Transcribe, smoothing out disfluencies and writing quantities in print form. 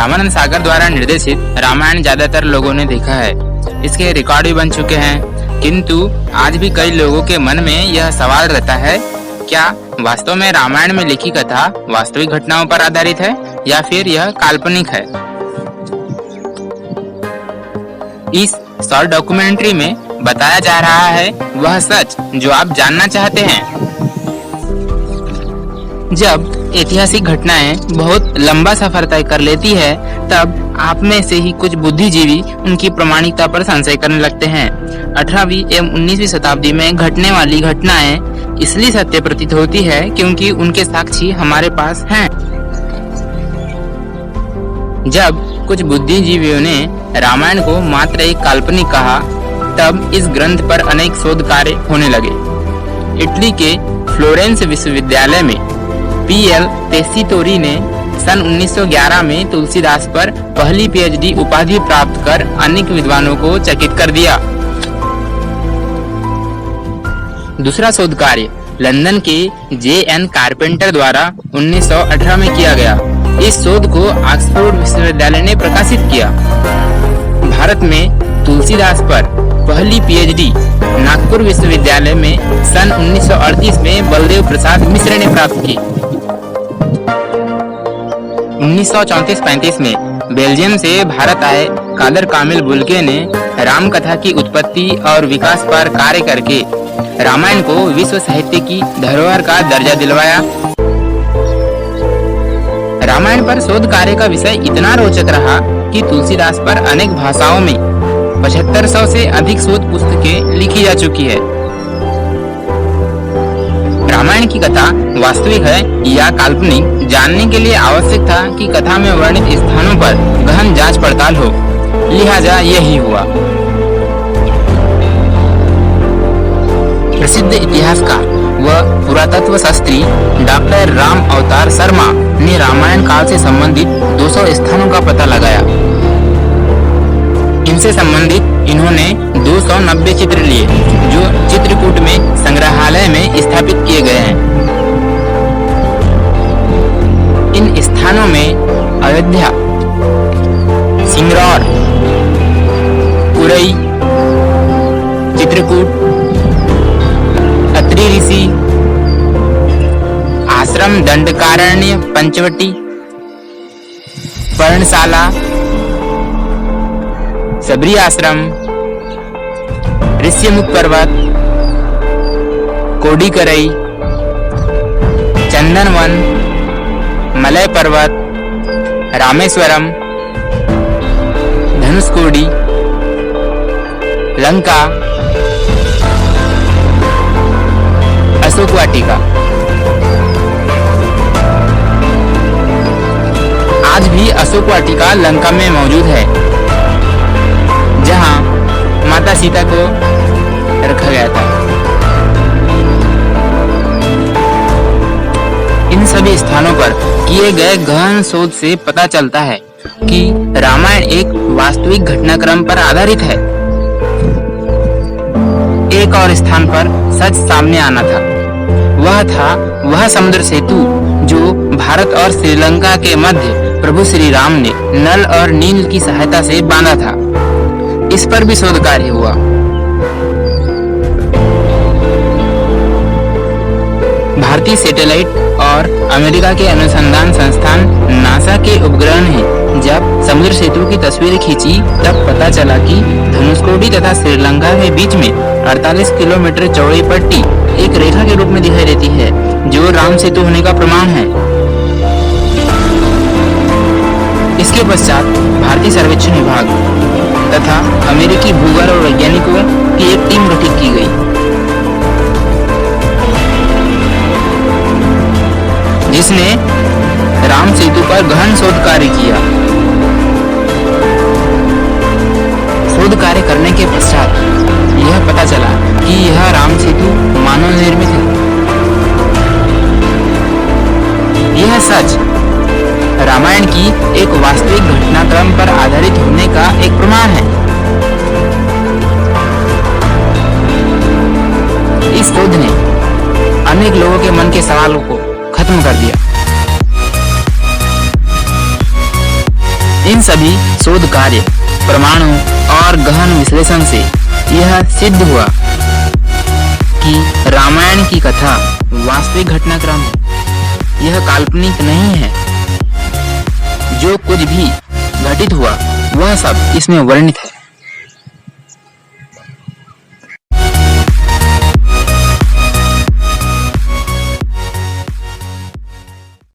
रामानंद सागर द्वारा निर्देशित रामायण ज्यादातर लोगों ने देखा है। इसके रिकॉर्ड भी बन चुके हैं, किंतु आज भी कई लोगों के मन में यह सवाल रहता है, क्या वास्तव में रामायण में लिखी कथा वास्तविक घटनाओं पर आधारित है या फिर यह काल्पनिक है। इस शॉर्ट डॉक्यूमेंट्री में बताया जा रहा है वह सच जो आप जानना चाहते हैं। जब ऐतिहासिक घटनाएं बहुत लंबा सफर तय कर लेती है, तब आप में से ही कुछ बुद्धिजीवी उनकी प्रामाणिकता पर संशय करने लगते हैं। 18वीं एवं 19वीं शताब्दी में घटने वाली घटनाएं इसलिए सत्य प्रतीत होती है क्योंकि उनके साक्षी हमारे पास हैं। जब कुछ बुद्धिजीवियों ने रामायण को मात्र एक काल्पनिक कहा, तब इस ग्रंथ पर अनेक शोध कार्य होने लगे। इटली के फ्लोरेंस विश्वविद्यालय में पीएल तेस्सीतोरी ने सन 1911 में तुलसीदास पर पहली पीएचडी उपाधि प्राप्त कर अनेक विद्वानों को चकित कर दिया। दूसरा शोध कार्य लंदन के जे.एन. कारपेंटर द्वारा 1918 में किया गया। इस शोध को ऑक्सफोर्ड विश्वविद्यालय ने प्रकाशित किया। भारत में तुलसीदास पर पहली पीएचडी नागपुर विश्वविद्यालय में सन 1938 में बलदेव प्रसाद मिश्र ने प्राप्त की। 1934-35 में बेल्जियम से भारत आए कादर कामिल बुल्के ने राम कथा की उत्पत्ति और विकास पर कार्य करके रामायण को विश्व साहित्य की धरोहर का दर्जा दिलवाया। रामायण पर शोध कार्य का विषय इतना रोचक रहा कि तुलसीदास पर अनेक भाषाओं में 7500 से अधिक शोध पुस्तकें लिखी जा चुकी है। रामायण की कथा वास्तविक है या काल्पनिक जानने के लिए आवश्यक था कि कथा में वर्णित स्थानों पर गहन जांच पड़ताल हो, लिहाजा यही हुआ। प्रसिद्ध इतिहासकार व पुरातत्व शास्त्री डॉक्टर राम अवतार शर्मा ने रामायण काल से संबंधित 200 स्थानों का पता लगाया। इनसे संबंधित इन्होंने 290 चित्र लिए जो चित्रकूट में संग्रहालय में स्थापित किए गए हैं। इन स्थानों में अयोध्या, सिंगरौर, उरई, चित्रकूट, अत्रि ऋषि आश्रम, दंडकारण्य, पंचवटी, पर्णशाला, सबरी आश्रम, ऋष्यमुख पर्वत, कोडिकरई, चंदनवन, मलय पर्वत, रामेश्वरम, धनुषकोडी, लंका, अशोक वाटिका। आज भी अशोक वाटिका लंका में मौजूद है, जहां माता सीता को रखा गया था। इन सभी स्थानों पर किए गए गहन शोध से पता चलता है कि रामायण एक वास्तविक घटनाक्रम पर आधारित है। एक और स्थान पर सच सामने आना था, वह समुद्र सेतु जो भारत और श्रीलंका के मध्य प्रभु श्री राम ने नल और नील की सहायता से बांधा था। इस पर भी शोध कार्य हुआ। भारतीय सैटेलाइट और अमेरिका के अनुसंधान संस्थान नासा के उपग्रह ने जब समुद्र सेतु की तस्वीरें खींची, तब पता चला कि धनुषकोडी तथा श्रीलंका के बीच में 48 किलोमीटर चौड़ी पट्टी एक रेखा के रूप में दिखाई देती है, जो राम सेतु होने का प्रमाण है। इसके पश्चात भारतीय सर्वेक्षण विभाग तथा अमेरिकी भूगोल वैज्ञानिकों की एक टीम गठित की गई, जिसने राम सेतु पर गहन शोध कार्य किया। शोध कार्य करने के पश्चात यह पता चला कि यह राम सेतु मानव निर्मित है। यह सच रामायण की एक वास्तविक घटनाक्रम पर आधारित होने का एक प्रमाण है। इस शोध ने अनेक लोगों के मन के सवालों को खत्म कर दिया। इन सभी शोध कार्य, प्रमाणों और गहन विश्लेषण से यह सिद्ध हुआ कि रामायण की कथा वास्तविक घटनाक्रम है। यह काल्पनिक नहीं है। जो कुछ भी घटित हुआ वह सब इसमें वर्णित है।